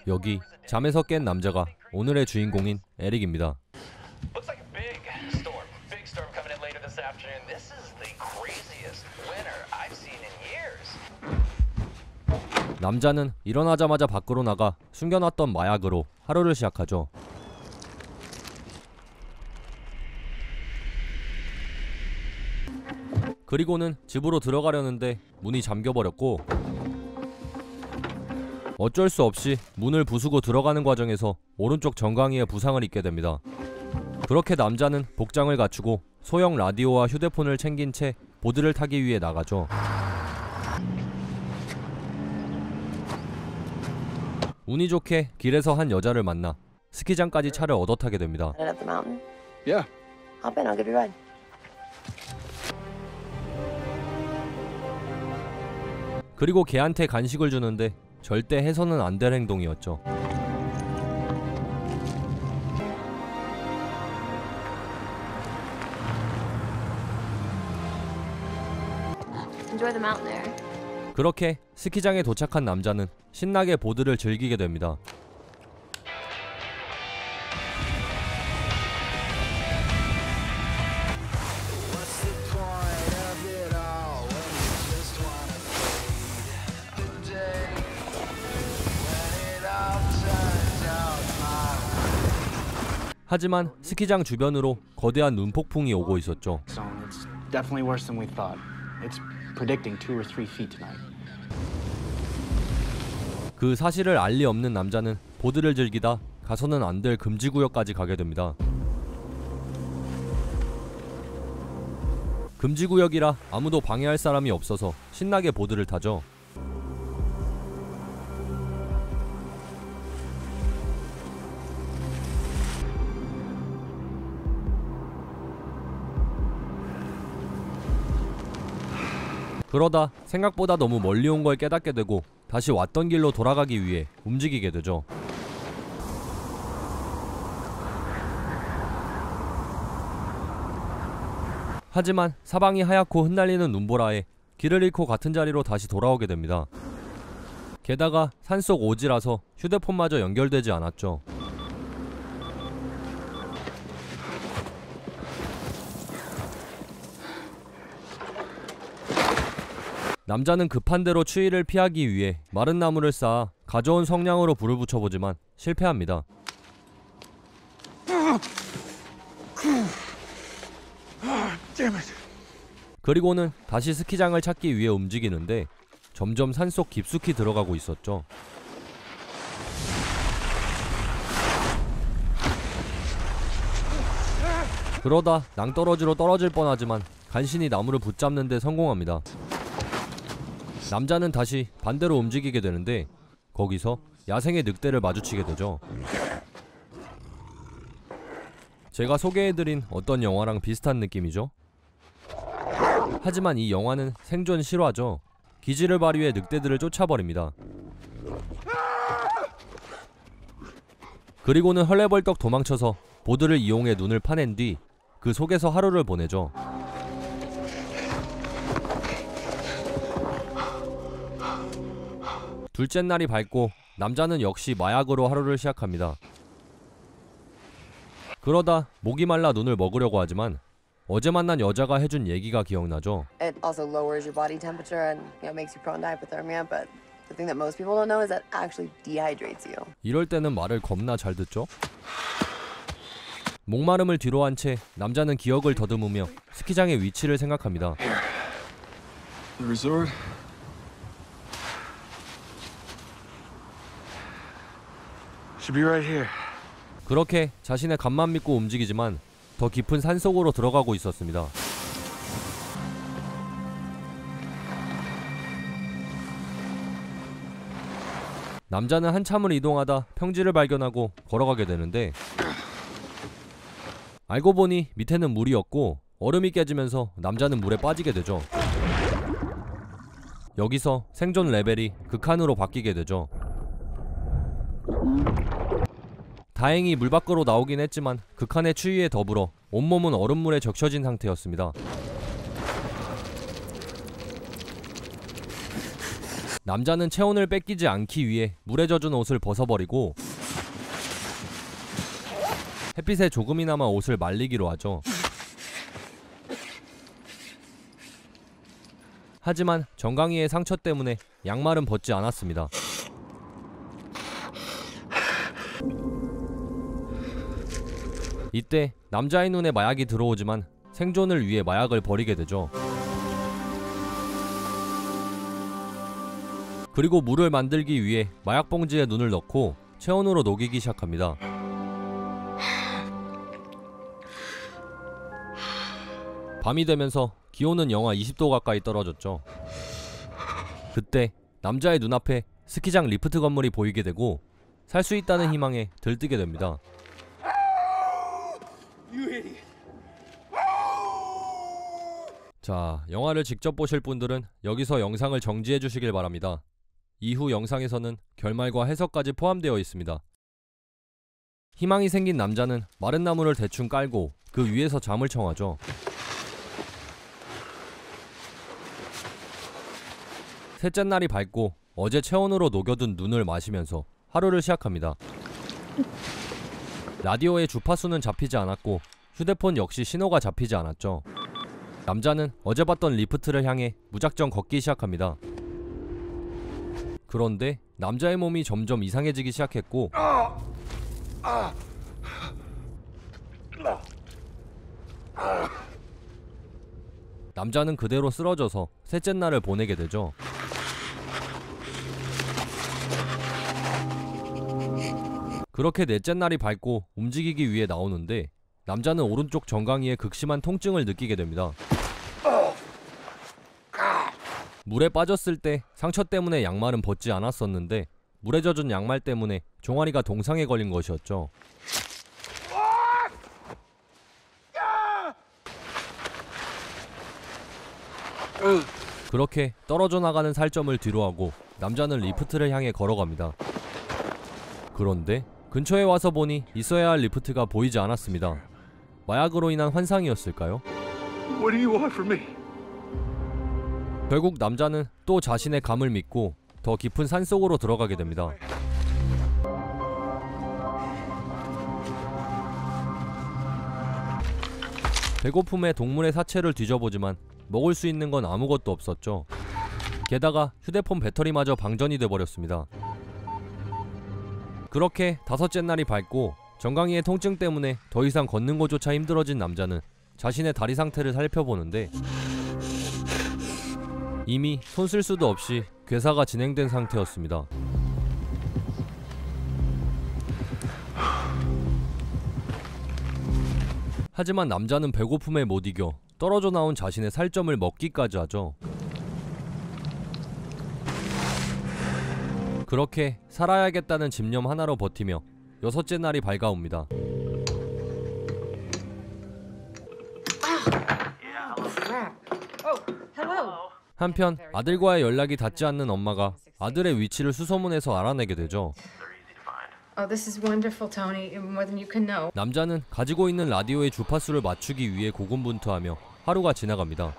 여기 잠에서 깬 남자가 오늘의 주인공인 에릭입니다. 남자는 일어나자마자 밖으로 나가 숨겨놨던 마약으로 하루를 시작하죠. 그리고는 집으로 들어가려는데 문이 잠겨버렸고 어쩔 수 없이 문을 부수고 들어가는 과정에서 오른쪽 정강이에 부상을 입게 됩니다. 그렇게 남자는 복장을 갖추고 소형 라디오와 휴대폰을 챙긴 채 보드를 타기 위해 나가죠. 운이 좋게 길에서 한 여자를 만나 스키장까지 차를 얻어 타게 됩니다. 그리고 걔한테 간식을 주는데 절대 해서는 안 될 행동이었죠. 그렇게 스키장에 도착한 남자는 신나게 보드를 즐기게 됩니다. 하지만 스키장 주변으로 거대한 눈폭풍이 오고 있었죠. 그 사실을 알 리 없는 남자는 보드를 즐기다 가서는 안 될 금지구역까지 가게 됩니다. 금지구역이라 아무도 방해할 사람이 없어서 신나게 보드를 타죠. 그러다 생각보다 너무 멀리 온 걸 깨닫게 되고 다시 왔던 길로 돌아가기 위해 움직이게 되죠. 하지만 사방이 하얗고 흩날리는 눈보라에 길을 잃고 같은 자리로 다시 돌아오게 됩니다. 게다가 산속 오지라서 휴대폰마저 연결되지 않았죠. 남자는 급한 대로 추위를 피하기 위해 마른 나무를 쌓아 가져온 성냥으로 불을 붙여보지만 실패합니다. 그리고는 다시 스키장을 찾기 위해 움직이는데 점점 산속 깊숙이 들어가고 있었죠. 그러다 낭떠러지로 떨어질 뻔하지만 간신히 나무를 붙잡는 데 성공합니다. 남자는 다시 반대로 움직이게 되는데 거기서 야생의 늑대를 마주치게 되죠. 제가 소개해드린 어떤 영화랑 비슷한 느낌이죠? 하지만 이 영화는 생존 실화죠. 기지를 발휘해 늑대들을 쫓아버립니다. 그리고는 헐레벌떡 도망쳐서 보드를 이용해 눈을 파낸 뒤 그 속에서 하루를 보내죠. 둘째 날이 밝고 남자는 역시 마약으로 하루를 시작합니다. 그러다 목이 말라 눈을 먹으려고 하지만 어제 만난 여자가 해준 얘기가 기억나죠. It also lowers your body temperature and makes you prone to hypothermia, but the thing that most people don't know is that actually dehydrates you. 이럴 때는 말을 겁나 잘 듣죠. 목마름을 뒤로 한 채 남자는 기억을 더듬으며 스키장의 위치를 생각합니다. The resort. Should be right here. 그렇게 자신의 간만 믿고 움직이지만 더 깊은 산속으로 들어가고 있었습니다. 남자는 한참을 이동하다 평지를 발견하고 걸어가게 되는데 알고 보니 밑에는 물이었고 얼음이 깨지면서 남자는 물에 빠지게 되죠. 여기서 생존 레벨이 극한으로 바뀌게 되죠. 다행히 물 밖으로 나오긴 했지만 극한의 추위에 더불어 온몸은 얼음물에 적셔진 상태였습니다. 남자는 체온을 뺏기지 않기 위해 물에 젖은 옷을 벗어버리고 햇빛에 조금이나마 옷을 말리기로 하죠. 하지만 정강이의 상처 때문에 양말은 벗지 않았습니다. 이때 남자의 눈에 마약이 들어오지만 생존을 위해 마약을 버리게 되죠. 그리고 물을 만들기 위해 마약 봉지에 눈을 넣고 체온으로 녹이기 시작합니다. 밤이 되면서 기온은 영하 20도 가까이 떨어졌죠. 그때 남자의 눈앞에 스키장 리프트 건물이 보이게 되고 살 수 있다는 희망에 들뜨게 됩니다. 자, 영화를 직접 보실 분들은 여기서 영상을 정지해 주시길 바랍니다. 이후 영상에서는 결말과 해석까지 포함되어 있습니다. 희망이 생긴 남자는 마른 나무를 대충 깔고 그 위에서 잠을 청하죠. 셋째 날이 밝고 어제 체온으로 녹여둔 눈을 마시면서 하루를 시작합니다. 라디오의 주파수는 잡히지 않았고 휴대폰 역시 신호가 잡히지 않았죠. 남자는 어제 봤던 리프트를 향해 무작정 걷기 시작합니다. 그런데 남자의 몸이 점점 이상해지기 시작했고 남자는 그대로 쓰러져서 셋째 날을 보내게 되죠. 그렇게 넷째 날이 밝고 움직이기 위해 나오는데 남자는 오른쪽 정강이에 극심한 통증을 느끼게 됩니다. 물에 빠졌을 때 상처 때문에 양말은 벗지 않았었는데 물에 젖은 양말 때문에 종아리가 동상에 걸린 것이었죠. 그렇게 떨어져 나가는 살점을 뒤로하고 남자는 리프트를 향해 걸어갑니다. 그런데 근처에 와서 보니 있어야 할 리프트가 보이지 않았습니다. 마약으로 인한 환상이었을까요? What do you want from me? 결국 남자는 또 자신의 감을 믿고 더 깊은 산속으로 들어가게 됩니다. 배고픔에 동물의 사체를 뒤져보지만 먹을 수 있는 건 아무것도 없었죠. 게다가 휴대폰 배터리마저 방전이 돼버렸습니다. 그렇게 다섯째 날이 밝고 정강이의 통증 때문에 더 이상 걷는 것조차 힘들어진 남자는 자신의 다리 상태를 살펴보는데 이미 손 쓸 수도 없이 괴사가 진행된 상태였습니다. 하지만 남자는 배고픔에 못 이겨 떨어져 나온 자신의 살점을 먹기까지 하죠. 그렇게 살아야겠다는 집념 하나로 버티며 여섯째 날이 밝아옵니다. 한편 아들과의 연락이 닿지 않는 엄마가 아들의 위치를 수소문해서 알아내게 되죠. This is wonderful, Tony. More than you can know. 남자는 가지고 있는 라디오의 주파수를 맞추기 위해 고군분투하며 하루가 지나갑니다.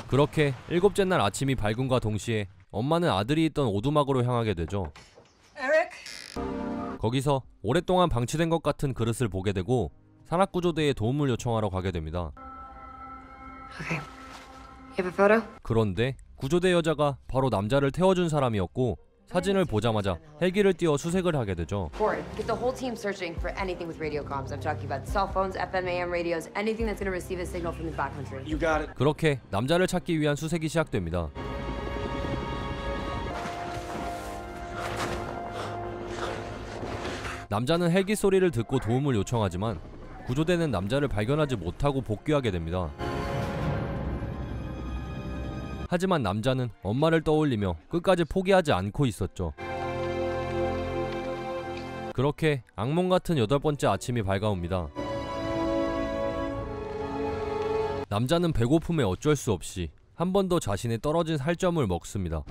그렇게 일곱째 날 아침이 밝음과 동시에 엄마는 아들이 있던 오두막으로 향하게 되죠. 거기서 오랫동안 방치된 것 같은 그릇을 보게 되고 산악구조대에 도움을 요청하러 가게 됩니다. Okay. You have a photo? 그런데 구조대 여자가 바로 남자를 태워준 사람이었고 사진을 보자마자 헬기를 띄워 수색을 하게 되죠. Forward. Get the whole team searching for anything with radio comms. I'm talking about cell phones, FM, AM radios, anything that's going to receive a signal from the backcountry. You got it. 그렇게 남자를 찾기 위한 수색이 시작됩니다. 남자는 헬기 소리를 듣고 도움을 요청하지만 구조대는 남자를 발견하지 못하고 복귀하게 됩니다. 하지만 남자는 엄마를 떠올리며 끝까지 포기하지 않고 있었죠. 그렇게 악몽 같은 8번째 아침이 밝아옵니다. 남자는 배고픔에 어쩔 수 없이 한 번 더 자신의 떨어진 살점을 먹습니다.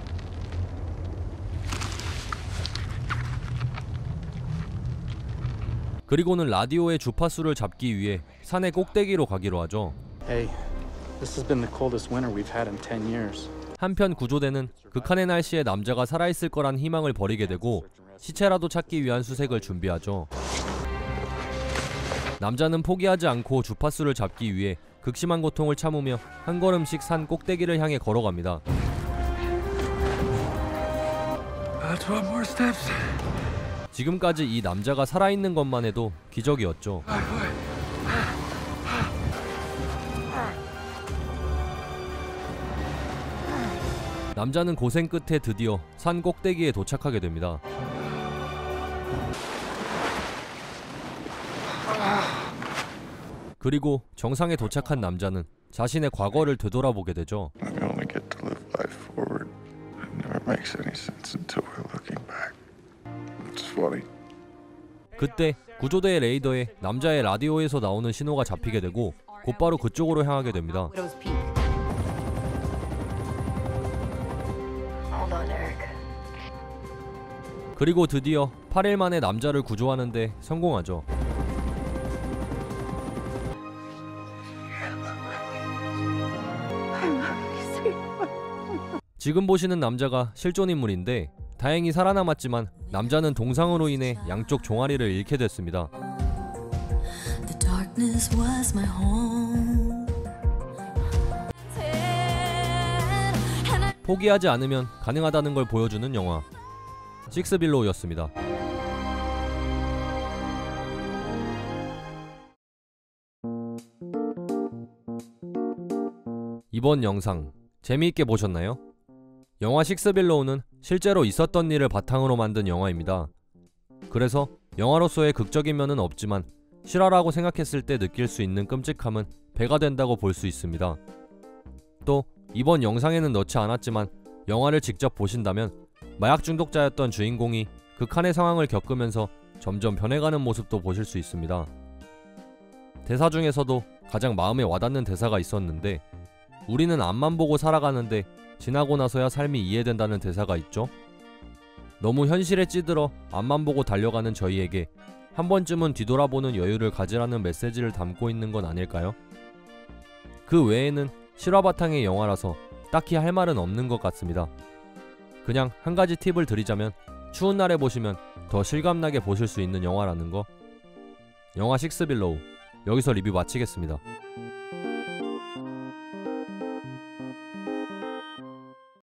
그리고는 라디오의 주파수를 잡기 위해 산의 꼭대기로 가기로 하죠. Hey, This has been the coldest winter we've had in 10 years. 한편 구조대는 극한의 날씨에 남자가 살아있을 거란 희망을 버리게 되고 시체라도 찾기 위한 수색을 준비하죠. 남자는 포기하지 않고 주파수를 잡기 위해 극심한 고통을 참으며 한 걸음씩 산 꼭대기를 향해 걸어갑니다. 12 more steps. 지금까지 이 남자가 살아있는 것만 해도 기적이었죠. 남자는 고생 끝에 드디어 산 꼭대기에 도착하게 됩니다. 그리고 정상에 도착한 남자는 자신의 과거를 되돌아보게 되죠. We only get to live life forward. It never makes any sense until we're looking back. It's funny. 그때 구조대의 레이더에 남자의 라디오에서 나오는 신호가 잡히게 되고 곧바로 그쪽으로 향하게 됩니다. Widow's Peak. Hold on, Eric. 그리고 드디어 8일 만에 남자를 구조하는데 성공하죠. 지금 보시는 남자가 실존 인물인데 다행히 살아남았지만 남자는 동상으로 인해 양쪽 종아리를 잃게 됐습니다. The darkness was my home. 포기하지 않으면 가능하다는 걸 보여주는 영화 식스빌로우였습니다. 이번 영상 재미있게 보셨나요? 영화 식스빌로우는 실제로 있었던 일을 바탕으로 만든 영화입니다. 그래서 영화로서의 극적인 면은 없지만 실화라고 생각했을 때 느낄 수 있는 끔찍함은 배가 된다고 볼 수 있습니다. 또 이번 영상에는 넣지 않았지만 영화를 직접 보신다면 마약 중독자였던 주인공이 극한의 상황을 겪으면서 점점 변해가는 모습도 보실 수 있습니다. 대사 중에서도 가장 마음에 와닿는 대사가 있었는데 우리는 앞만 보고 살아가는데 지나고 나서야 삶이 이해된다는 대사가 있죠. 너무 현실에 찌들어 앞만 보고 달려가는 저희에게 한 번쯤은 뒤돌아보는 여유를 가지라는 메시지를 담고 있는 건 아닐까요? 그 외에는 실화 바탕의 영화라서 딱히 할 말은 없는 것 같습니다. 그냥 한 가지 팁을 드리자면 추운 날에 보시면 더 실감나게 보실 수 있는 영화라는 거. 영화 식스빌로우 여기서 리뷰 마치겠습니다.